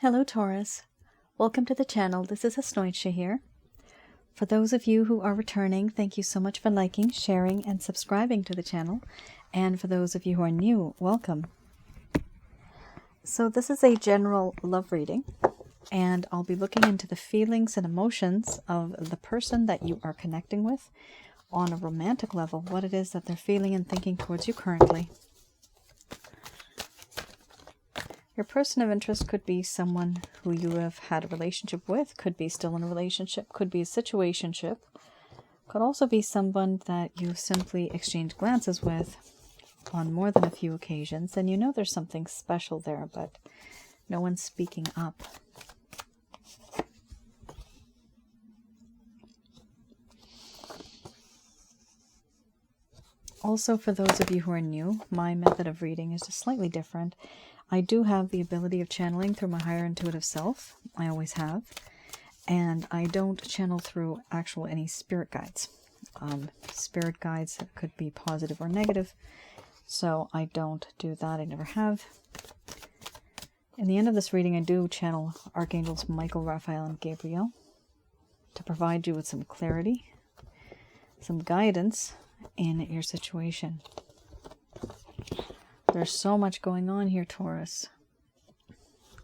Hello Taurus, welcome to the channel. This is Asnointia here. For those of you who are returning, thank you so much for liking, sharing, and subscribing to the channel. And for those of you who are new, welcome. So this is a general love reading, and I'll be looking into the feelings and emotions of the person that you are connecting with on a romantic level, what it is that they're feeling and thinking towards you currently. Your person of interest could be someone who you have had a relationship with, could be still in a relationship, could be a situationship, could also be someone that you've simply exchanged glances with on more than a few occasions, and you know there's something special there, but no one's speaking up. Also, for those of you who are new, my method of reading is just slightly different. I do have the ability of channeling through my higher intuitive self. I always have. And I don't channel through any spirit guides. Spirit guides could be positive or negative. So I don't do that. I never have. In the end of this reading, I do channel Archangels Michael, Raphael, and Gabriel to provide you with some clarity, some guidance in your situation. There's so much going on here, Taurus.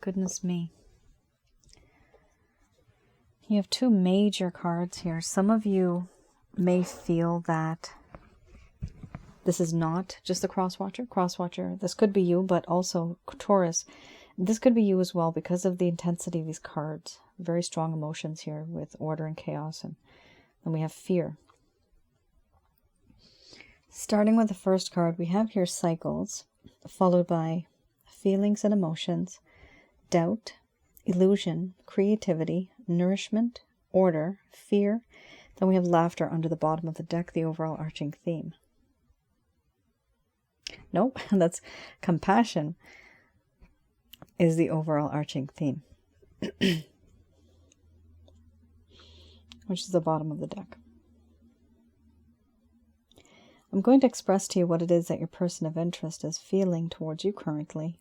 Goodness me. You have two major cards here. Some of you may feel that this is not just the cross-watcher. Cross-watcher, this could be you, but also Taurus. This could be you as well because of the intensity of these cards. Very strong emotions here with order and chaos. And then we have fear. Starting with the first card, we have here cycles, followed by feelings and emotions, doubt, illusion, creativity, nourishment, order, fear. Then we have laughter under the bottom of the deck, the overall arching theme. Nope, that's compassion is the overall arching theme, which is the bottom of the deck. I'm going to express to you what it is that your person of interest is feeling towards you currently.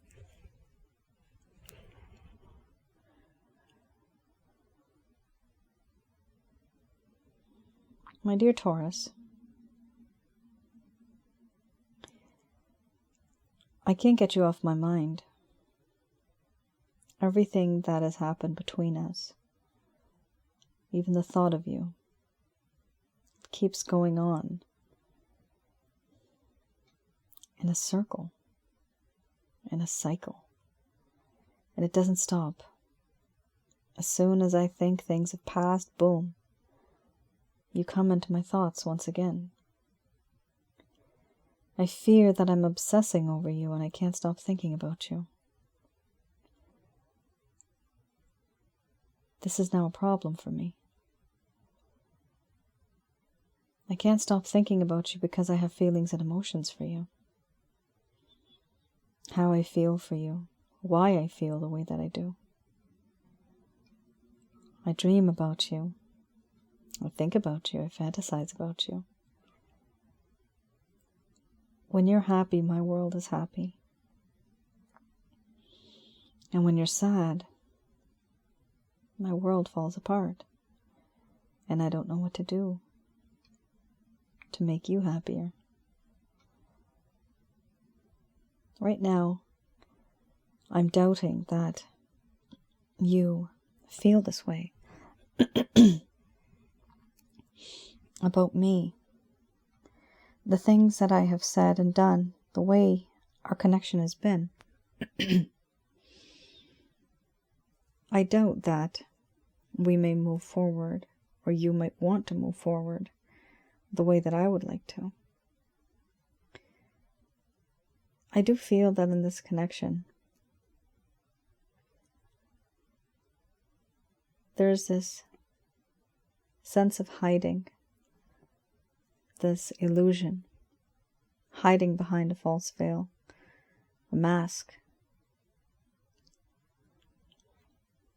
My dear Taurus, I can't get you off my mind. Everything that has happened between us, even the thought of you, keeps going on. In a circle, in a cycle, and it doesn't stop. As soon as I think things have passed, boom, you come into my thoughts once again. I fear that I'm obsessing over you and I can't stop thinking about you. This is now a problem for me. I can't stop thinking about you because I have feelings and emotions for you. How I feel for you, why I feel the way that I do. I dream about you, I think about you, I fantasize about you. When you're happy, my world is happy. And when you're sad, my world falls apart. And I don't know what to do to make you happier. Right now, I'm doubting that you feel this way about me. The things that I have said and done, the way our connection has been. I doubt that we may move forward, or you might want to move forward the way that I would like to. I do feel that in this connection, there's this sense of hiding, this illusion, hiding behind a false veil, a mask,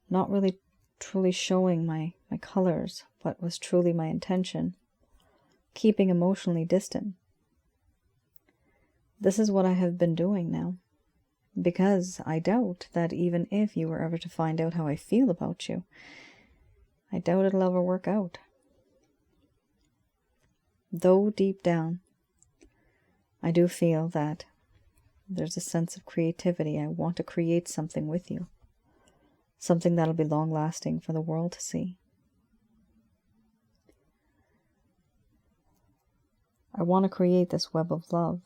not really truly showing my colors, what was truly my intention, keeping emotionally distant. This is what I have been doing now. because I doubt that even if you were ever to find out how I feel about you, I doubt it'll ever work out. Though deep down, I do feel that there's a sense of creativity. I want to create something with you. Something that'll be long-lasting for the world to see. I want to create this web of love,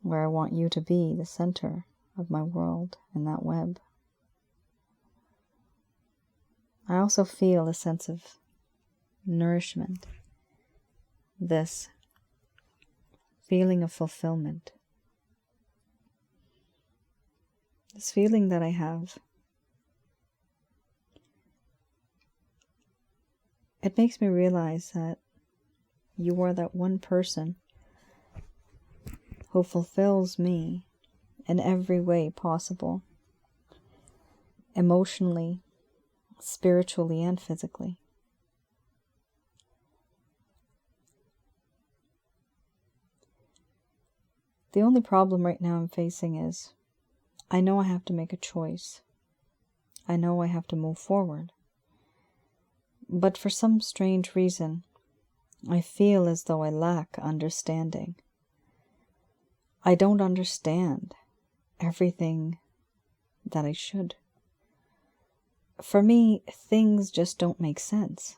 where I want you to be the center of my world in that web. I also feel a sense of nourishment, this feeling of fulfillment, this feeling that I have. It makes me realize that you are that one person who fulfills me in every way possible, emotionally, spiritually, and physically. The only problem right now I'm facing is I know I have to make a choice. I know I have to move forward. But for some strange reason, I feel as though I lack understanding. I don't understand everything that I should. For me, things just don't make sense.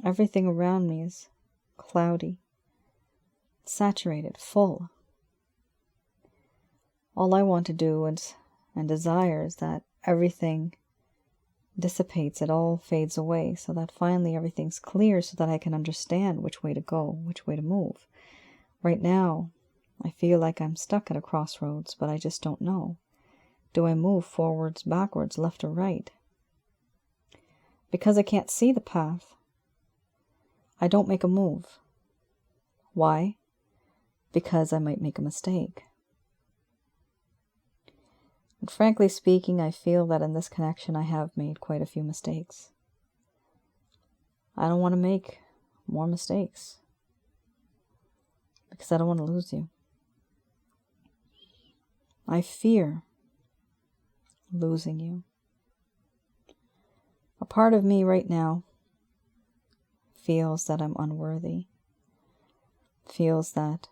Everything around me is cloudy, saturated, full. All I want to do and desire is that everything dissipates, it all fades away, so that finally everything's clear, so that I can understand which way to go, which way to move. Right now, I feel like I'm stuck at a crossroads, but I just don't know. Do I move forwards, backwards, left or right? Because I can't see the path, I don't make a move. Why? Because I might make a mistake. And frankly speaking, I feel that in this connection I have made quite a few mistakes. I don't want to make more mistakes because I don't want to lose you. I fear losing you. A part of me right now feels that I'm unworthy, feels that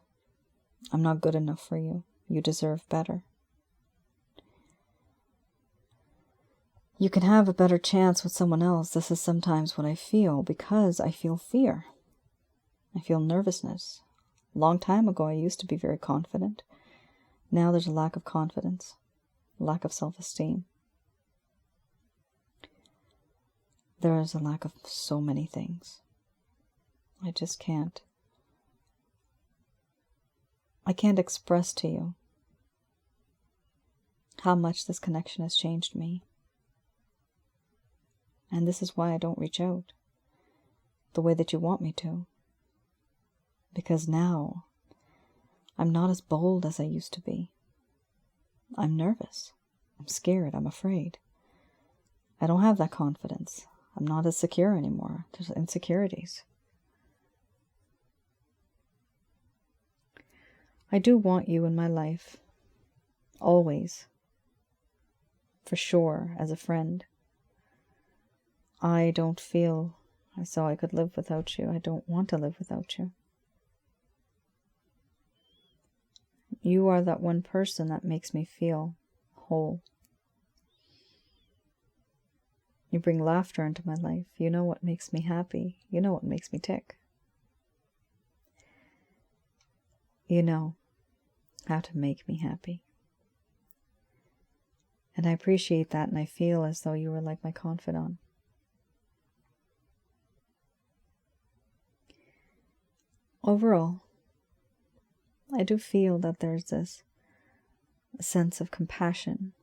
I'm not good enough for you. You deserve better. You can have a better chance with someone else. This is sometimes what I feel because I feel fear. I feel nervousness. A long time ago, I used to be very confident. Now there's a lack of confidence, lack of self-esteem. There is a lack of so many things. I just can't. I can't express to you how much this connection has changed me. And this is why I don't reach out the way that you want me to. Because now I'm not as bold as I used to be. I'm nervous. I'm scared. I'm afraid. I don't have that confidence. I'm not as secure anymore. There's insecurities. I do want you in my life. Always. For sure, as a friend. I don't feel as though I could live without you. I don't want to live without you. You are that one person that makes me feel whole. You bring laughter into my life. You know what makes me happy. You know what makes me tick. You know how to make me happy. And I appreciate that, and I feel as though you were like my confidant. Overall, I do feel that there's this sense of compassion.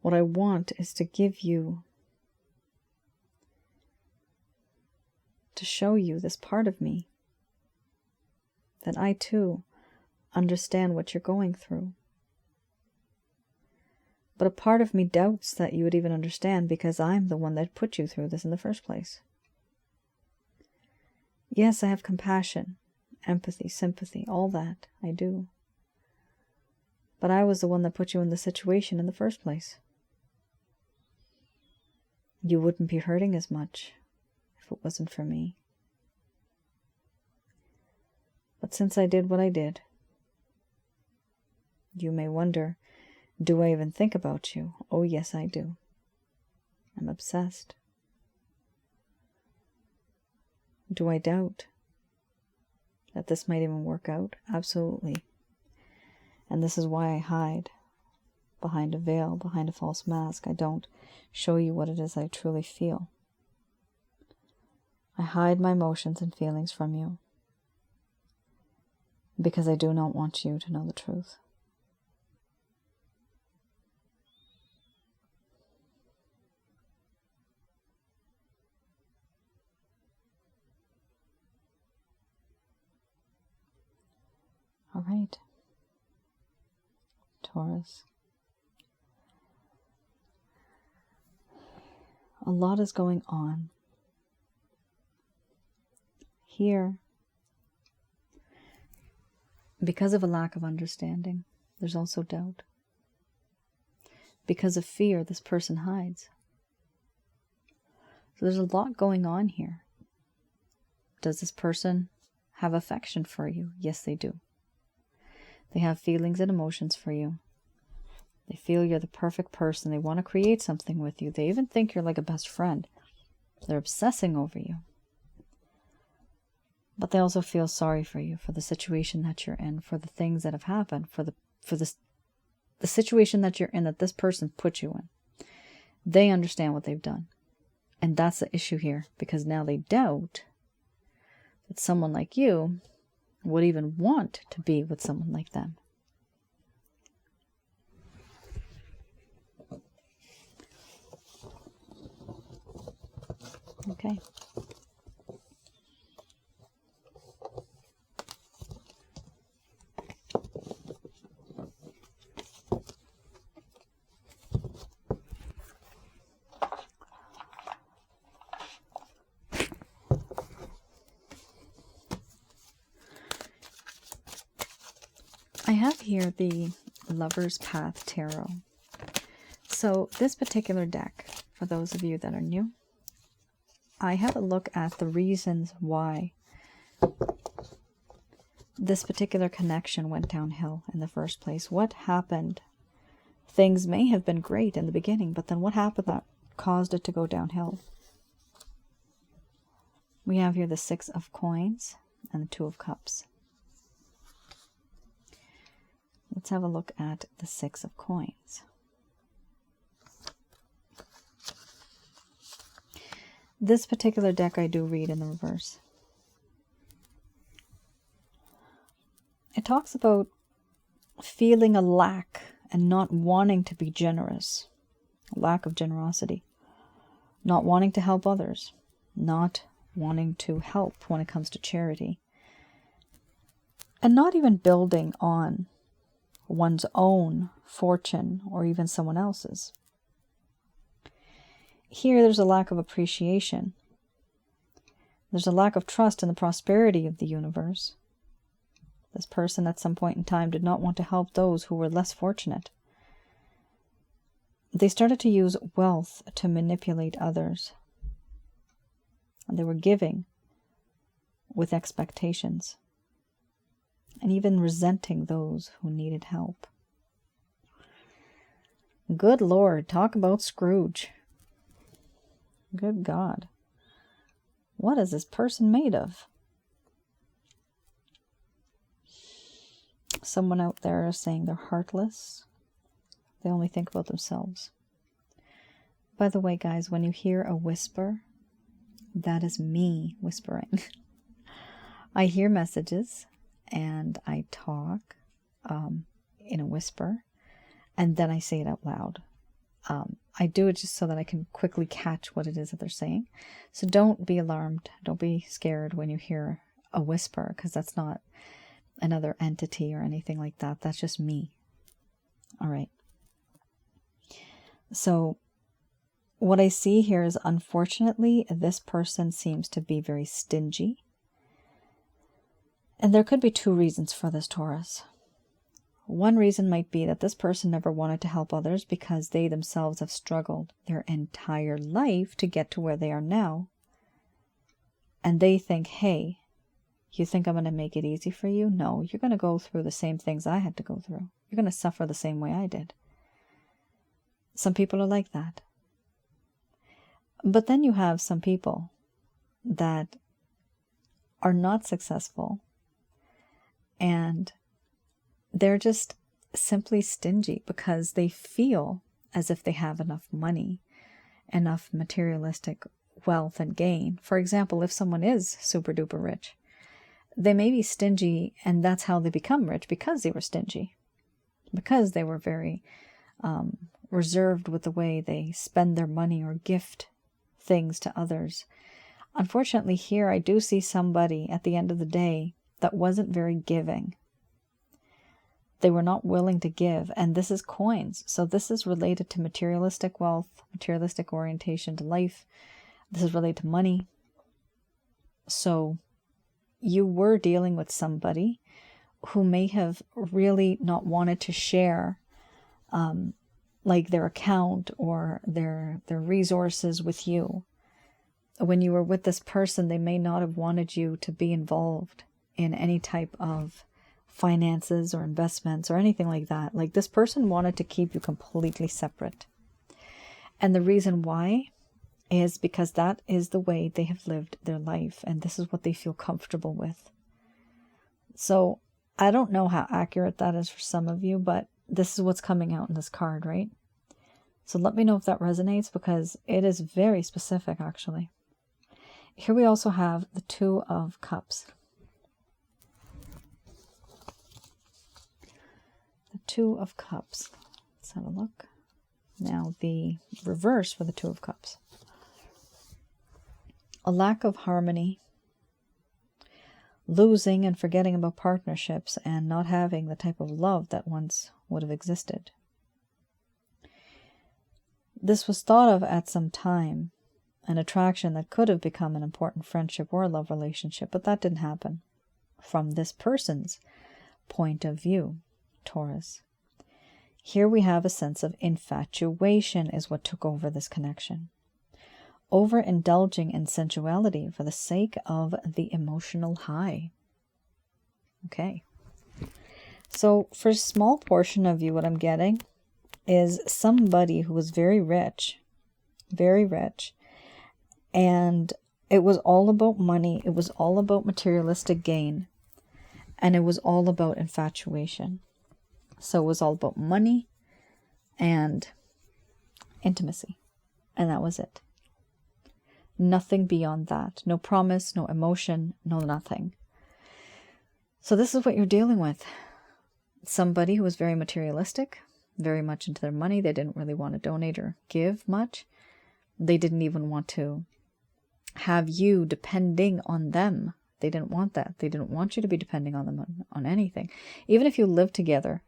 What I want is to give you, to show you this part of me, that I too understand what you're going through. But a part of me doubts that you would even understand because I'm the one that put you through this in the first place. Yes, I have compassion. empathy, sympathy, all that, I do. But I was the one that put you in the situation in the first place. You wouldn't be hurting as much if it wasn't for me. But since I did what I did, you may wonder, do I even think about you? Oh, yes, I do. I'm obsessed. Do I doubt that this might even work out? Absolutely. And this is why I hide behind a veil, behind a false mask. I don't show you what it is I truly feel. I hide my emotions and feelings from you because I do not want you to know the truth. All right, Taurus. A lot is going on here. Because of a lack of understanding, there's also doubt. Because of fear, this person hides. So there's a lot going on here. Does this person have affection for you? Yes, they do. They have feelings and emotions for you. They feel you're the perfect person. They want to create something with you. They even think you're like a best friend. They're obsessing over you. But they also feel sorry for you, for the situation that you're in, for the things that have happened, for the situation that you're in, that this person put you in. They understand what they've done. And that's the issue here, because now they doubt that someone like you would even want to be with someone like them. Okay. I have here the Lover's Path Tarot. So this particular deck, for those of you that are new, I have a look at the reasons why this particular connection went downhill in the first place. What happened? Things may have been great in the beginning, but then what happened that caused it to go downhill? We have here the Six of Coins and the Two of Cups. Let's have a look at the Six of Coins. This particular deck I do read in the reverse. It talks about feeling a lack and not wanting to be generous. A lack of generosity. Not wanting to help others. Not wanting to help when it comes to charity. And not even building on one's own fortune or even someone else's. Here there's a lack of appreciation. There's a lack of trust in the prosperity of the universe. This person at some point in time did not want to help those who were less fortunate. They started to use wealth to manipulate others. And they were giving with expectations. And even resenting those who needed help. Good Lord, talk about Scrooge. Good God. What is this person made of? Someone out there is saying they're heartless. They only think about themselves. By the way, guys, when you hear a whisper, that is me whispering. I hear messages and I talk in a whisper, and then I say it out loud. I do it just so that I can quickly catch what it is that they're saying. So don't be alarmed. Don't be scared when you hear a whisper, because that's not another entity or anything like that. That's just me. All right. So what I see here is, unfortunately, this person seems to be very stingy. And there could be two reasons for this, Taurus. One reason might be that this person never wanted to help others because they themselves have struggled their entire life to get to where they are now. And they think, hey, you think I'm going to make it easy for you? No, you're going to go through the same things I had to go through. You're going to suffer the same way I did. Some people are like that. But then you have some people that are not successful and they're just simply stingy because they feel as if they have enough money, enough materialistic wealth and gain. For example, if someone is super duper rich, they may be stingy, and that's how they become rich, because they were stingy, because they were very reserved with the way they spend their money or gift things to others. Unfortunately, here I do see somebody at the end of the day that wasn't very giving. They were not willing to give, and this is coins. So this is related to materialistic wealth, materialistic orientation to life. This is related to money. So you were dealing with somebody who may have really not wanted to share like their account or their resources with you. When you were with this person, they may not have wanted you to be involved in any type of finances or investments or anything like that. Like, this person wanted to keep you completely separate. And the reason why is because that is the way they have lived their life, and this is what they feel comfortable with. So I don't know how accurate that is for some of you, but this is what's coming out in this card, right? So let me know if that resonates, because it is very specific, actually. Here we also have the Two of Cups. The Two of Cups. Let's have a look. Now the reverse for the Two of Cups. A lack of harmony, losing and forgetting about partnerships, and not having the type of love that once would have existed. This was thought of at some time, an attraction that could have become an important friendship or a love relationship, but that didn't happen from this person's point of view, Taurus. Here we have a sense of infatuation is what took over this connection. Overindulging in sensuality for the sake of the emotional high. Okay. So for a small portion of you, what I'm getting is somebody who was very rich, and it was all about money. It was all about materialistic gain, and it was all about infatuation. So it was all about money and intimacy, and that was it. Nothing beyond that. No promise, no emotion, no nothing. So this is what you're dealing with. Somebody who was very materialistic, very much into their money. They didn't really want to donate or give much. They didn't even want to have you depending on them. They didn't want that. They didn't want you to be depending on them on anything. Even if you live together,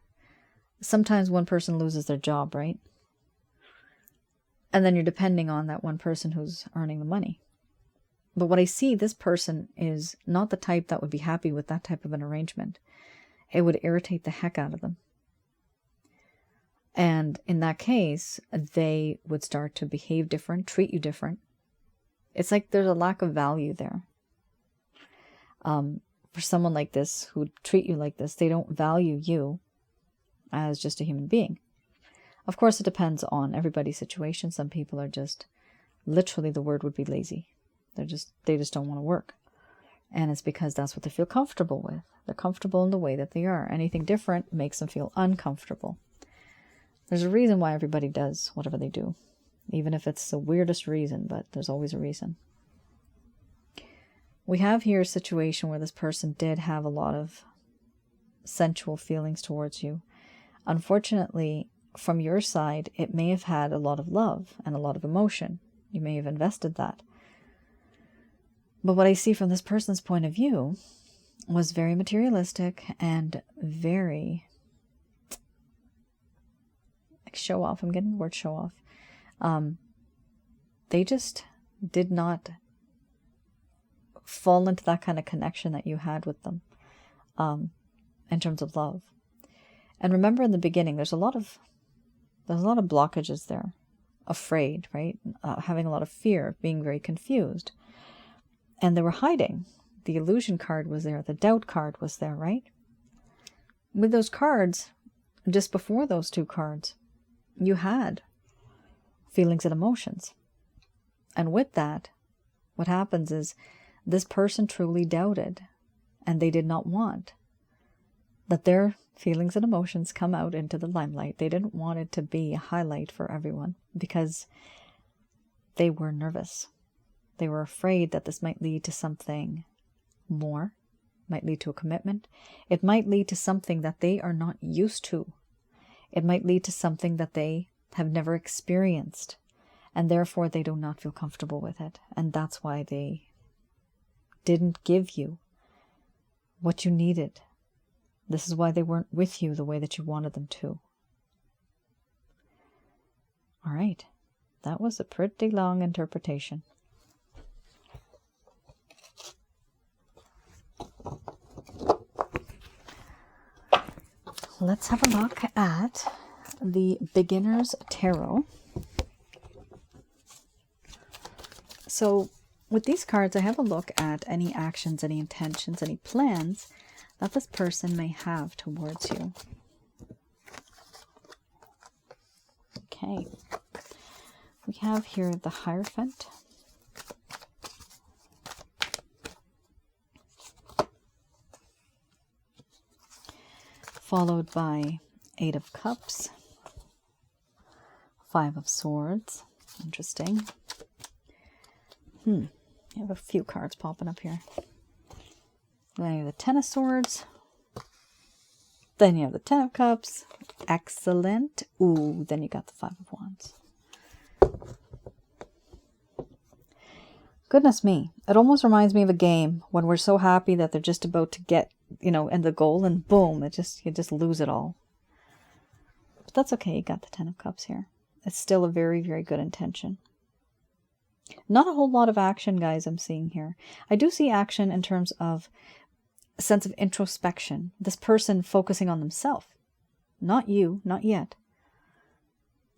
sometimes one person loses their job, right? And then you're depending on that one person who's earning the money. But what I see, this person is not the type that would be happy with that type of an arrangement. It would irritate the heck out of them. And in that case, they would start to behave different, treat you different. It's like there's a lack of value there. For someone like this who would treat you like this, they don't value you as just a human being. Of course, it depends on everybody's situation. Some people are just, literally the word would be lazy. They just don't want to work. And it's because that's what they feel comfortable with. They're comfortable in the way that they are. Anything different makes them feel uncomfortable. There's a reason why everybody does whatever they do. Even if it's the weirdest reason, but there's always a reason. We have here a situation where this person did have a lot of sensual feelings towards you. Unfortunately, from your side, it may have had a lot of love and a lot of emotion. You may have invested that. But what I see from this person's point of view was very materialistic and very show off. I'm getting the word show off. They just did not fall into that kind of connection that you had with them. in terms of love. And remember, in the beginning, there's a lot of blockages there. Afraid, right? Having a lot of fear, being very confused. And they were hiding. The illusion card was there. The doubt card was there, right? With those cards, just before those two cards, you had feelings and emotions. And with that, what happens is this person truly doubted, and they did not want that their feelings and emotions come out into the limelight. They didn't want it to be a highlight for everyone because they were nervous. They were afraid that this might lead to something more, might lead to a commitment. It might lead to something that they are not used to. It might lead to something that they have never experienced, and therefore they do not feel comfortable with it. And that's why they didn't give you what you needed. This is why they weren't with you the way that you wanted them to. All right. That was a pretty long interpretation. Let's have a look at the Beginner's Tarot. So with these cards, I have a look at any actions, any intentions, any plans that this person may have towards you. Okay. We have here the Hierophant. Followed by Eight of Cups. Five of Swords. Interesting. You have a few cards popping up here. Then you have the Ten of Swords. Then you have the Ten of Cups. Excellent. Ooh, then you got the Five of Wands. Goodness me. It almost reminds me of a game when we're so happy that they're just about to get, in the goal, and boom, you just lose it all. But that's okay. You got the Ten of Cups here. It's still a very, very good intention. Not a whole lot of action, guys, I'm seeing here. I do see action in terms of a sense of introspection. This person focusing on themselves. Not you, not yet.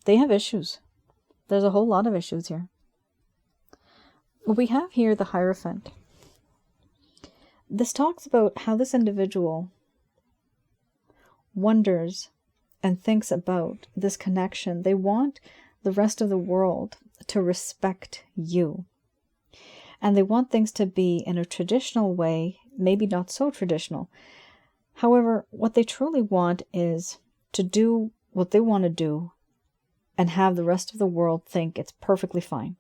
They have issues. There's a whole lot of issues here. We have here the Hierophant. This talks about how this individual wonders and thinks about this connection. They want the rest of the world to respect you. And they want things to be in a traditional way, maybe not so traditional. However, what they truly want is to do what they want to do and have the rest of the world think it's perfectly fine.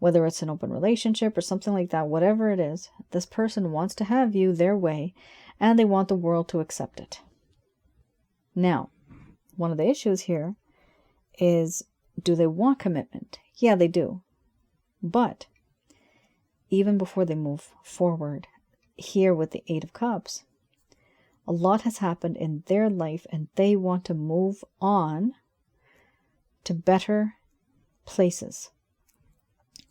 Whether it's an open relationship or something like that, whatever it is, this person wants to have you their way, and they want the world to accept it. Now, one of the issues here is, do they want commitment? Yeah, they do. But even before they move forward, here with the Eight of Cups, a lot has happened in their life, and they want to move on to better places.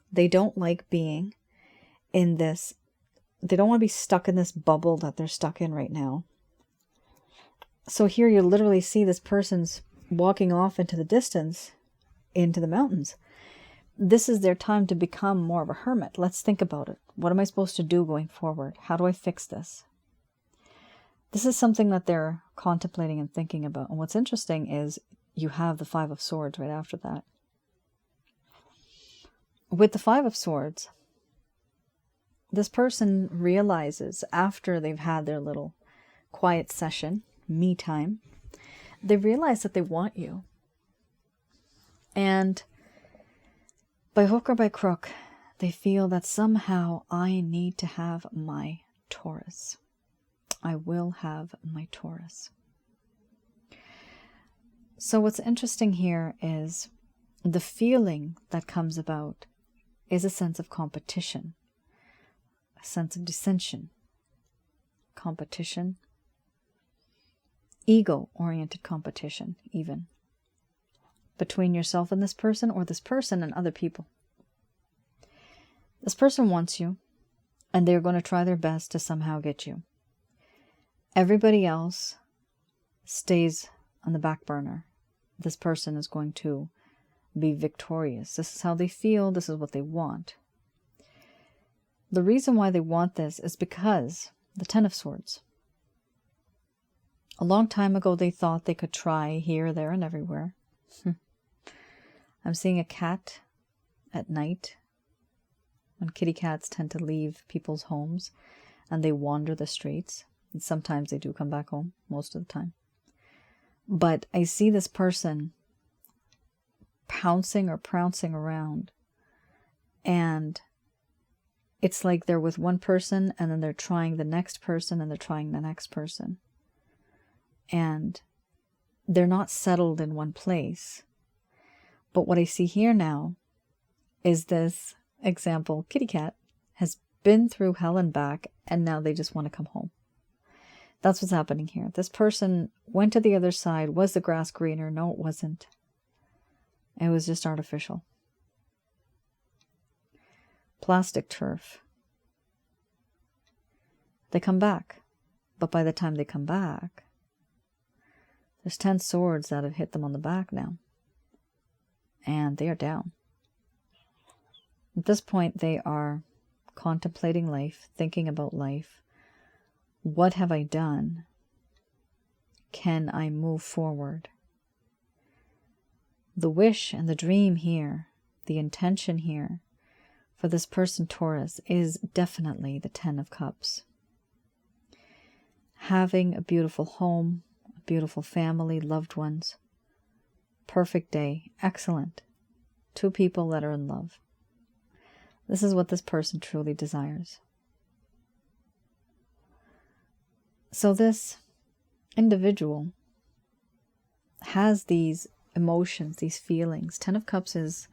They don't like being in this, they don't want to be stuck in this bubble that they're stuck in right now. So here you literally see this person's walking off into the distance, into the mountains. This is their time to become more of a hermit. Let's think about it. What am I supposed to do going forward? How do I fix this? This is something that they're contemplating and thinking about. And what's interesting is you have the Five of Swords right after that. With the Five of Swords, this person realizes after they've had their little quiet session, me time, they realize that they want you. And by hook or by crook, they feel that somehow I need to have my Taurus. I will have my Taurus. So what's interesting here is the feeling that comes about is a sense of competition, a sense of dissension, competition, ego-oriented competition even, between yourself and this person, or this person and other people. This person wants you, and they're going to try their best to somehow get you. Everybody else stays on the back burner. This person is going to be victorious. This is how they feel. This is what they want. The reason why they want this is because the Ten of Swords. A long time ago, they thought they could try here, there, and everywhere. I'm seeing a cat at night. When kitty cats tend to leave people's homes and they wander the streets. And sometimes they do come back home, most of the time. But I see this person pouncing or trouncing around, and it's like they're with one person and then they're trying the next person and they're trying the next person. And they're not settled in one place. But what I see here now is this example, kitty cat has been through hell and back, and now they just want to come home. That's what's happening here. This person went to the other side. Was the grass greener? No, it wasn't. It was just artificial. Plastic turf. They come back. But by the time they come back, there's 10 swords that have hit them on the back now. And they are down. At this point, they are contemplating life, thinking about life. What have I done? Can I move forward? The wish and the dream here, the intention here, for this person, Taurus, is definitely the 10 of Cups. Having a beautiful home, a beautiful family, loved ones. Perfect day. Excellent. 2 people that are in love. This is what this person truly desires. So this individual has these emotions, these feelings. 10 of Cups is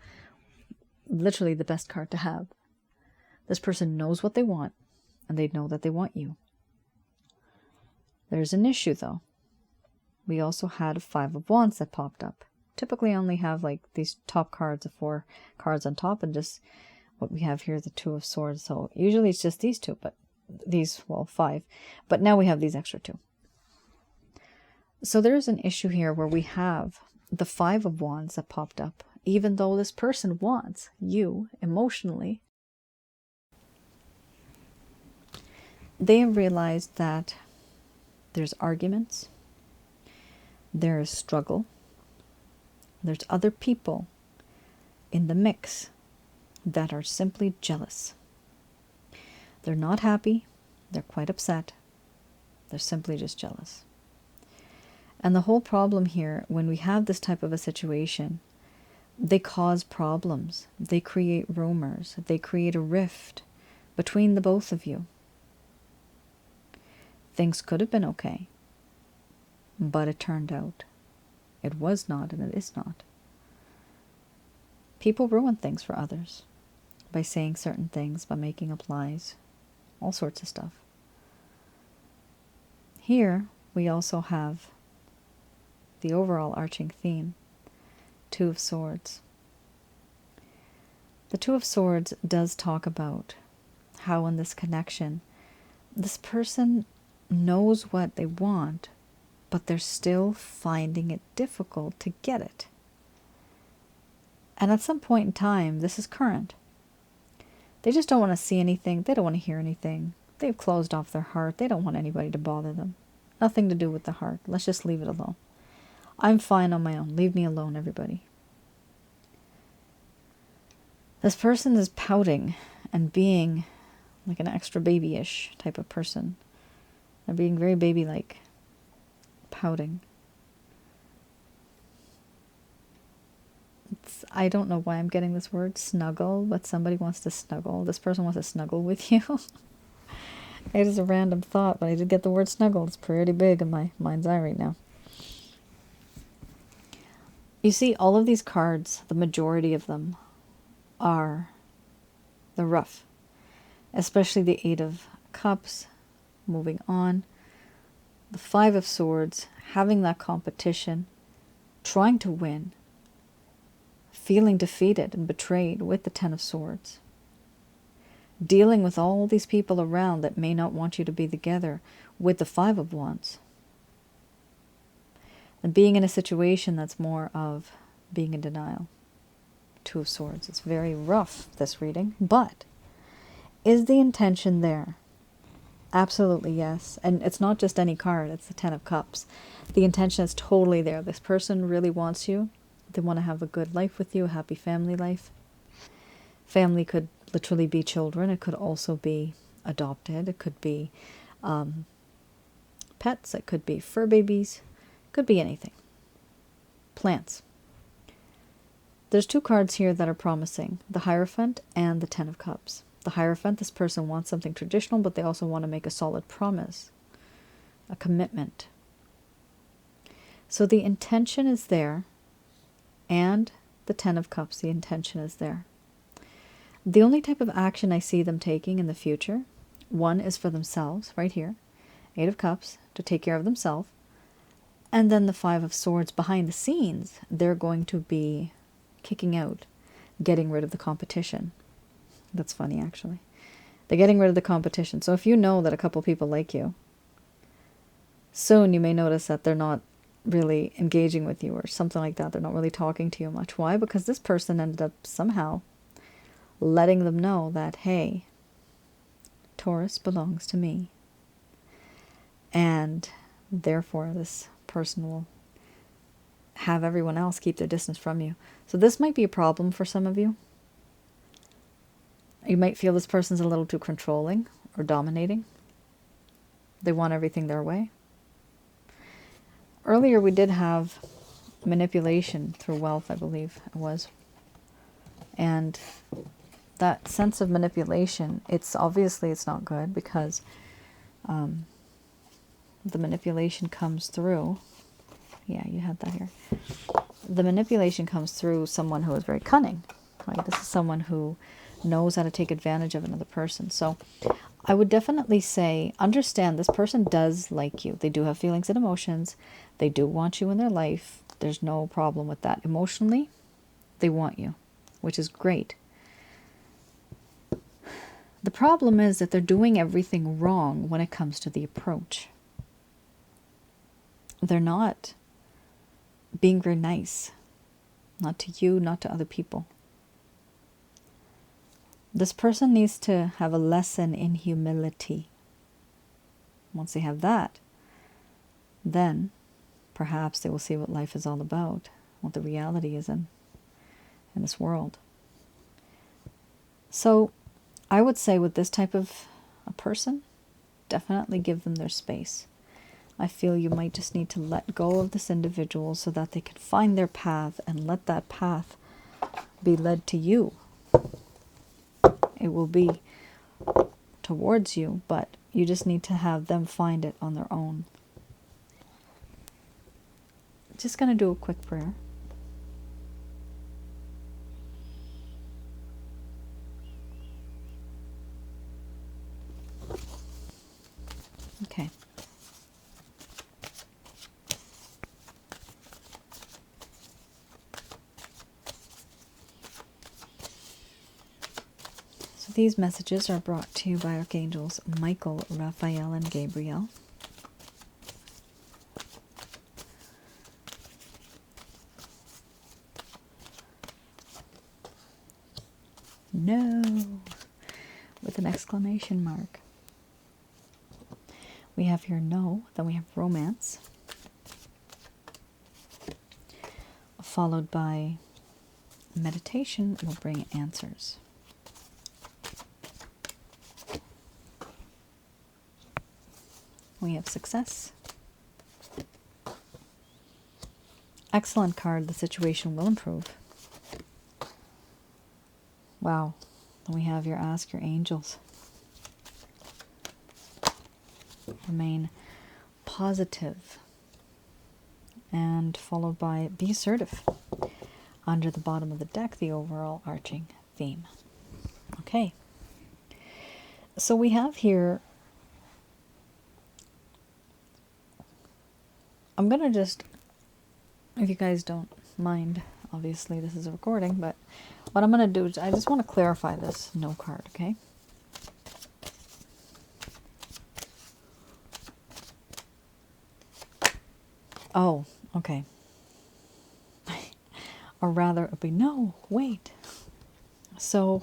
literally the best card to have. This person knows what they want, and they know that they want you. There's an issue, though. We also had a 5 of Wands that popped up. Typically only have like these top cards of 4 cards on top, and just what we have here, the 2 of Swords. So usually it's just these 2, but these, well, 5. But now we have these extra 2. So there's an issue here where we have the 5 of Wands that popped up. Even though this person wants you emotionally, they have realized that there's arguments, there is struggle, there's other people in the mix that are simply jealous. They're not happy, they're quite upset, they're simply just jealous. And the whole problem here, when we have this type of a situation, they cause problems, they create rumors, they create a rift between the both of you. Things could have been okay, but it turned out it was not, and it is not. People ruin things for others by saying certain things, by making up lies, all sorts of stuff. Here we also have the overall arching theme, 2 of Swords. The 2 of Swords does talk about how in this connection, this person knows what they want, but they're still finding it difficult to get it. And at some point in time, this is current. They just don't want to see anything. They don't want to hear anything. They've closed off their heart. They don't want anybody to bother them. Nothing to do with the heart. Let's just leave it alone. I'm fine on my own. Leave me alone, everybody. This person is pouting and being like an extra babyish type of person. They're being very baby-like, pouting. I don't know why I'm getting this word, snuggle, but somebody wants to snuggle. This person wants to snuggle with you. It is a random thought, but I did get the word snuggle. It's pretty big in my mind's eye right now. You see, all of these cards, the majority of them, are the rough. Especially the 8 of Cups, moving on. The 5 of Swords, having that competition, trying to win, feeling defeated and betrayed with the 10 of Swords. dealing with all these people around that may not want you to be together with the Five of Wands. And being in a situation that's more of being in denial. Two of Swords. It's very rough, this reading, but is the intention there? Absolutely yes. And it's not just any card, it's the Ten of Cups. The intention is totally there. This person really wants you. They want to have a good life with you, a happy family life. Family could literally be children. It could also be adopted. It could be pets. It could be fur babies. It could be anything. Plants. There's two cards here that are promising. The Hierophant and the Ten of Cups. The Hierophant, this person wants something traditional, but they also want to make a solid promise. A commitment. So the intention is there. And the Ten of Cups, the intention is there. The only type of action I see them taking in the future, one is for themselves, right here. Eight of Cups, to take care of themselves. And then the Five of Swords behind the scenes, they're going to be kicking out, getting rid of the competition. That's funny, actually. They're getting rid of the competition. So if you know that a couple people like you, soon you may notice that they're not really engaging with you or something like that. They're not really talking to you much. Why? Because this person ended up somehow letting them know that, hey, Taurus belongs to me. And therefore this person will have everyone else keep their distance from you. So this might be a problem for some of you. You might feel this person's a little too controlling or dominating. They want everything their way. Earlier we did have manipulation through wealth, I believe it was. And that sense of manipulation, it's obviously it's not good because the manipulation comes through. Yeah, you had that here. The manipulation comes through someone who is very cunning. Right? This is someone who knows how to take advantage of another person. So I would definitely say, understand this person does like you. They do have feelings and emotions. They do want you in their life. There's no problem with that. Emotionally, they want you, which is great. The problem is that they're doing everything wrong when it comes to the approach. They're not being very nice. Not to you, not to other people. This person needs to have a lesson in humility. Once they have that, then perhaps they will see what life is all about, what the reality is in this world. So I would say with this type of a person, definitely give them their space. I feel you might just need to let go of this individual so that they can find their path and let that path be led to you. It will be towards you, but you just need to have them find it on their own. Just going to do a quick prayer. Okay. So these messages are brought to you by Archangels Michael, Raphael, and Gabriel. No, with an exclamation mark. We have here no, then we have romance, followed by meditation will bring answers. We have success. Excellent card, the situation will improve. Wow. Then we have your ask your angels. Remain positive. And followed by be assertive. Under the bottom of the deck, the overall arching theme. Okay. So we have here, I'm going to just, if you guys don't mind, obviously this is a recording, but what I'm going to do is I just want to clarify this no card, okay? Oh, okay. Or rather, it would be, no, wait. So,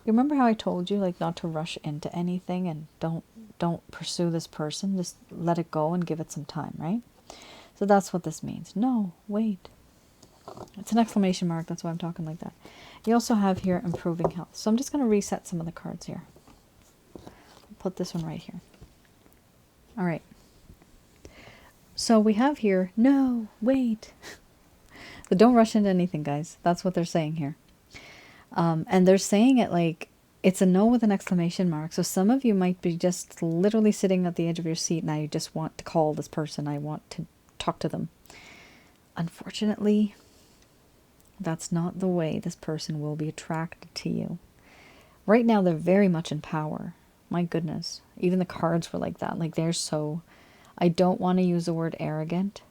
you remember how I told you, like, not to rush into anything and don't pursue this person. Just let it go and give it some time, right? So that's what this means. No, wait. It's an exclamation mark. That's why I'm talking like that. You also have here improving health. So I'm just going to reset some of the cards here. Put this one right here. All right. So we have here, no, wait. So don't rush into anything, guys. That's what they're saying here. And they're saying it like it's a no with an exclamation mark. So some of you might be just literally sitting at the edge of your seat and I just want to call this person. I want to talk to them. Unfortunately, that's not the way this person will be attracted to you. Right now, they're very much in power. My goodness. Even the cards were like that. Like they're so... I don't want to use the word arrogant,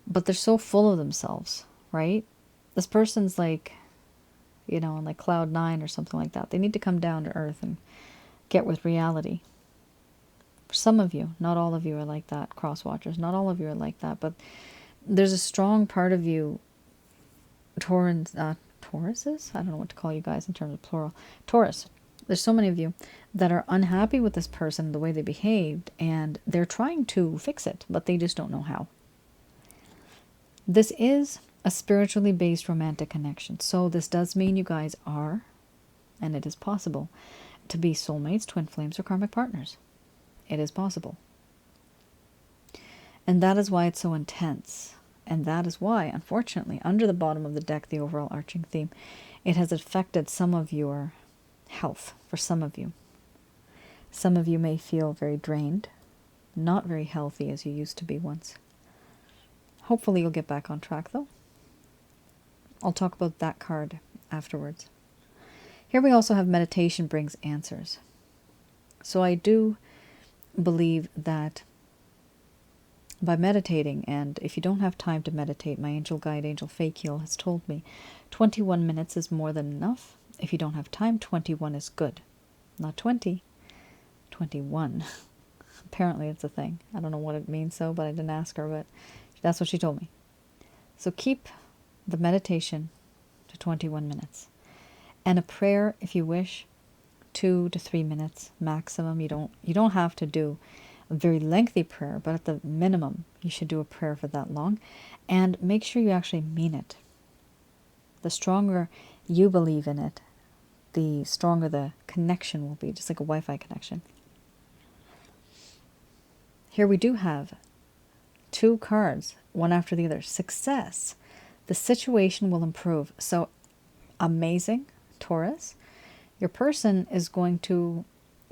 but they're so full of themselves, right? This person's like, you know, on like cloud 9 or something like that. They need to come down to earth and get with reality. For some of you, not all of you are like that, cross watchers. Not all of you are like that, but there's a strong part of you, Tauruses? I don't know what to call you guys in terms of plural. Taurus. There's so many of you that are unhappy with this person, the way they behaved, and they're trying to fix it, but they just don't know how. This is a spiritually based romantic connection. So this does mean you guys are, and it is possible, to be soulmates, twin flames, or karmic partners. It is possible. And that is why it's so intense. And that is why, unfortunately, under the bottom of the deck, the overall arching theme, it has affected some of your health for some of you. Some of you may feel very drained, not very healthy as you used to be once. Hopefully you'll get back on track though. I'll talk about that card afterwards. Here we also have meditation brings answers. So I do believe that by meditating, and if you don't have time to meditate, my angel guide, Angel Fake Heal, has told me 21 minutes is more than enough. If you don't have time, 21 is good. Not 20, 21. Apparently it's a thing. I don't know what it means so, but I didn't ask her, but that's what she told me. So keep the meditation to 21 minutes. And a prayer, if you wish, 2 to 3 minutes maximum. You don't have to do a very lengthy prayer, but at the minimum, you should do a prayer for that long. And make sure you actually mean it. The stronger you believe in it, the stronger the connection will be, just like a Wi-Fi connection. Here we do have 2 cards, one after the other. Success. The situation will improve. So amazing, Taurus. Your person is going to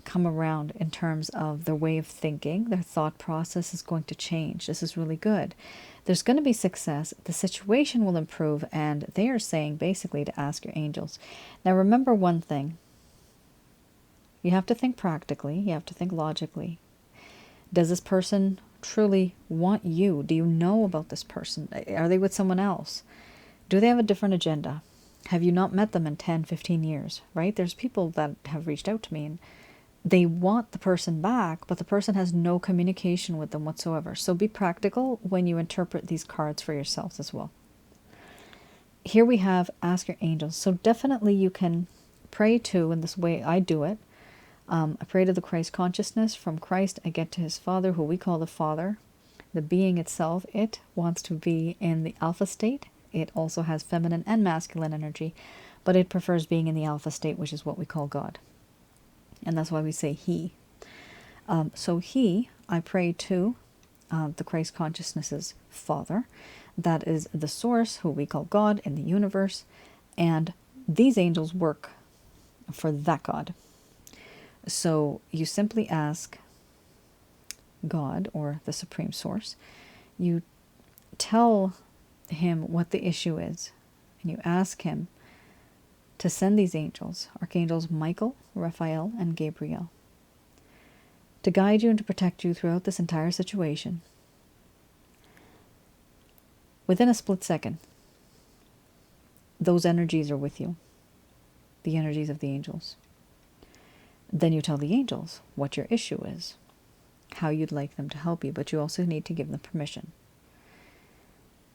come around in terms of their way of thinking. Their thought process is going to change. This is really good. There's going to be success. The situation will improve. And they are saying basically to ask your angels. Now remember one thing. You have to think practically. You have to think logically. Does this person truly want you? Do you know about this person? Are they with someone else? Do they have a different agenda? Have you not met them in 10, 15 years, right? There's people that have reached out to me and they want the person back, but the person has no communication with them whatsoever. So be practical when you interpret these cards for yourselves as well. Here we have ask your angels. So definitely you can pray to, in this way I do it. I pray to the Christ consciousness. From Christ I get to his Father, who we call the Father. The being itself, it wants to be in the alpha state. It also has feminine and masculine energy, but it prefers being in the alpha state, which is what we call God. And that's why we say he. So he, I pray to the Christ consciousness's Father. That is the source, who we call God in the universe. And these angels work for that God. So you simply ask God, or the Supreme Source, you tell him what the issue is, and you ask him to send these angels, Archangels Michael, Raphael, and Gabriel, to guide you and to protect you throughout this entire situation. Within a split second, those energies are with you, the energies of the angels. Then you tell the angels what your issue is. how you'd like them to help you, but you also need to give them permission.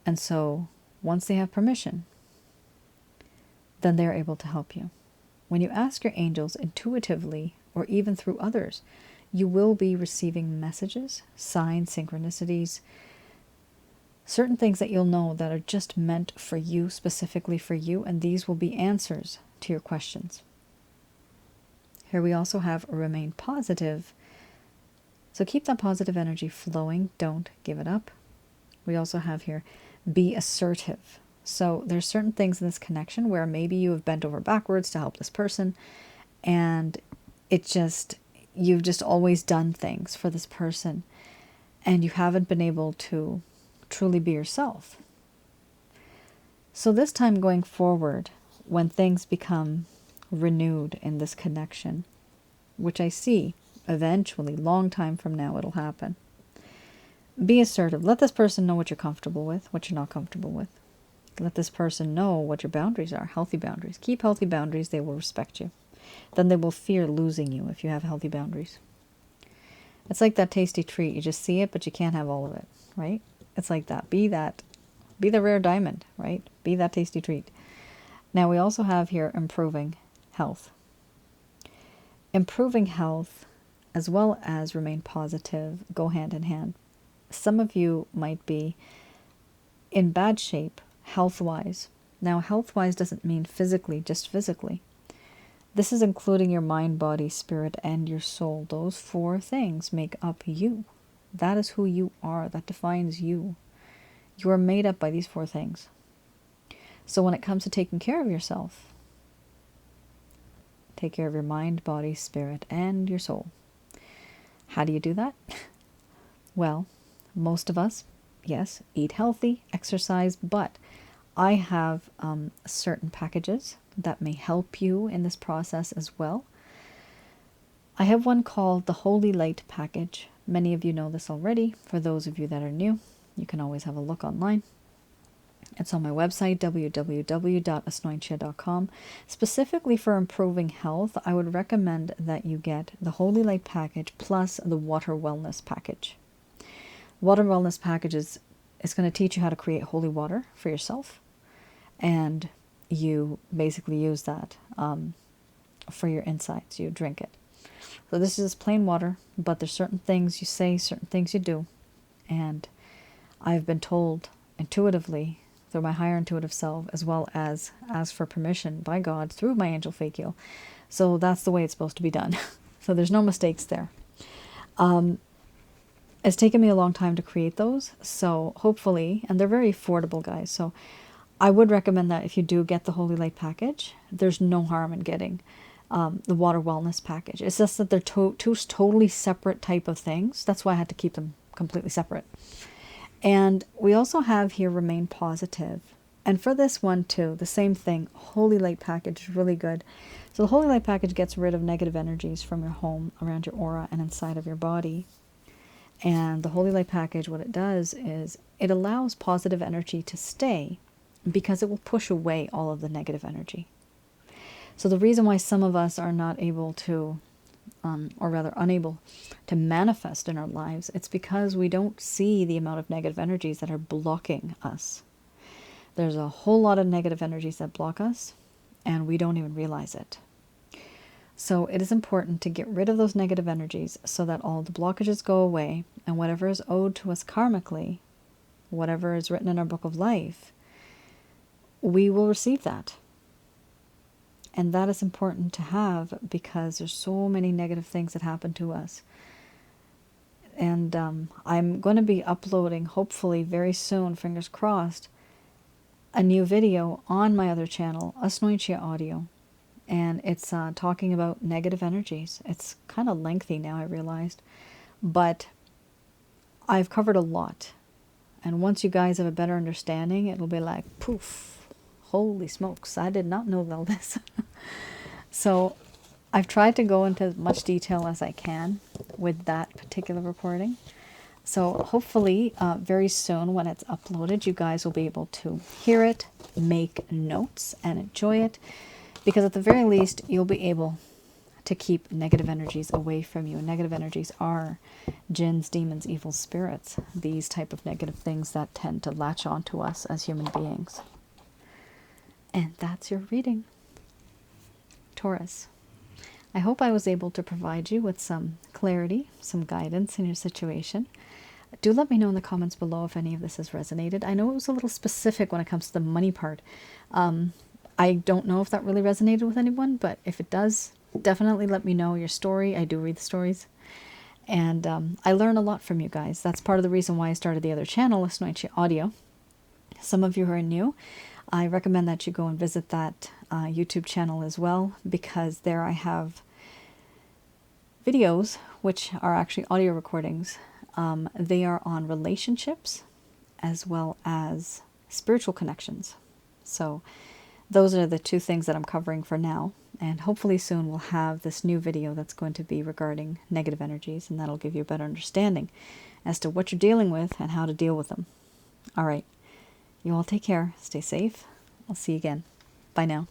And so once they have permission, then they're able to help you. When you ask your angels intuitively, or even through others, you will be receiving messages, signs, synchronicities, certain things that you'll know that are just meant for you, specifically for you, and these will be answers to your questions. Here we also have remain positive. So keep that positive energy flowing. Don't give it up. We also have here be assertive. So there's certain things in this connection where maybe you have bent over backwards to help this person, and you've just always done things for this person, and you haven't been able to truly be yourself. So this time going forward, when things become renewed in this connection, which I see eventually, long time from now, it'll happen. Be assertive. Let this person know what you're comfortable with, what you're not comfortable with. Let this person know what your boundaries are, healthy boundaries. Keep healthy boundaries, they will respect you. Then they will fear losing you if you have healthy boundaries. It's like that tasty treat. You just see it, but you can't have all of it, right? It's like that. Be the rare diamond, right? Be that tasty treat. Now we also have here improving health. Improving health as well as remain positive go hand in hand. Some of you might be in bad shape health-wise. Now health-wise doesn't mean physically, just physically. This is including your mind, body, spirit, and your soul. Those 4 things make up you. That is who you are. That defines you. You are made up by these 4 things. So when it comes to taking care of yourself, take care of your mind, body, spirit, and your soul. How do you do that? Well, most of us, yes, eat healthy, exercise, but I have certain packages that may help you in this process as well. I have one called the Holy Light Package. Many of you know this already. For those of you that are new, you can always have a look online. It's on my website, www.asnointia.com. Specifically for improving health, I would recommend that you get the Holy Light Package plus the Water Wellness Package. Water Wellness Package is going to teach you how to create holy water for yourself. And you basically use that for your insides. You drink it. So this is plain water, but there's certain things you say, certain things you do. And I've been told intuitively through my higher intuitive self, as well as asked for permission by God through my angel fake heal. So that's the way it's supposed to be done. So there's no mistakes there. It's taken me a long time to create those. So hopefully, and they're very affordable, guys. So I would recommend that if you do get the Holy Light Package, there's no harm in getting the Water Wellness Package. It's just that they're two totally separate type of things. That's why I had to keep them completely separate. And we also have here Remain Positive. And for this one too, the same thing, Holy Light Package is really good. So the Holy Light Package gets rid of negative energies from your home, around your aura, and inside of your body. And the Holy Light Package, what it does is it allows positive energy to stay, because it will push away all of the negative energy. So the reason why some of us are not able to, or rather unable to manifest in our lives, it's because we don't see the amount of negative energies that are blocking us. There's a whole lot of negative energies that block us, and we don't even realize it. So it is important to get rid of those negative energies so that all the blockages go away, and whatever is owed to us karmically, whatever is written in our book of life, we will receive that. And that is important to have, because there's so many negative things that happen to us. And I'm going to be uploading, hopefully very soon, fingers crossed, a new video on my other channel, Asnointia Audio. And it's talking about negative energies. It's kind of lengthy now, I realized. But I've covered a lot. And once you guys have a better understanding, it'll be like, poof. Holy smokes, I did not know all this. So I've tried to go into as much detail as I can with that particular recording. So hopefully very soon when it's uploaded, you guys will be able to hear it, make notes, and enjoy it. Because at the very least, you'll be able to keep negative energies away from you. And negative energies are jinns, demons, evil spirits, these type of negative things that tend to latch onto us as human beings. And that's your reading, Taurus. I hope I was able to provide you with some clarity, some guidance in your situation. Do let me know in the comments below if any of this has resonated. I know it was a little specific when it comes to the money part. I don't know if that really resonated with anyone, but if it does, definitely let me know your story. I do read the stories. And I learn a lot from you guys. That's part of the reason why I started the other channel, Asnointia Audio. Some of you who are new, I recommend that you go and visit that YouTube channel as well, because there I have videos, which are actually audio recordings. They are on relationships as well as spiritual connections. So those are the two things that I'm covering for now. And hopefully soon we'll have this new video that's going to be regarding negative energies, and that'll give you a better understanding as to what you're dealing with and how to deal with them. All right. You all take care. Stay safe. I'll see you again. Bye now.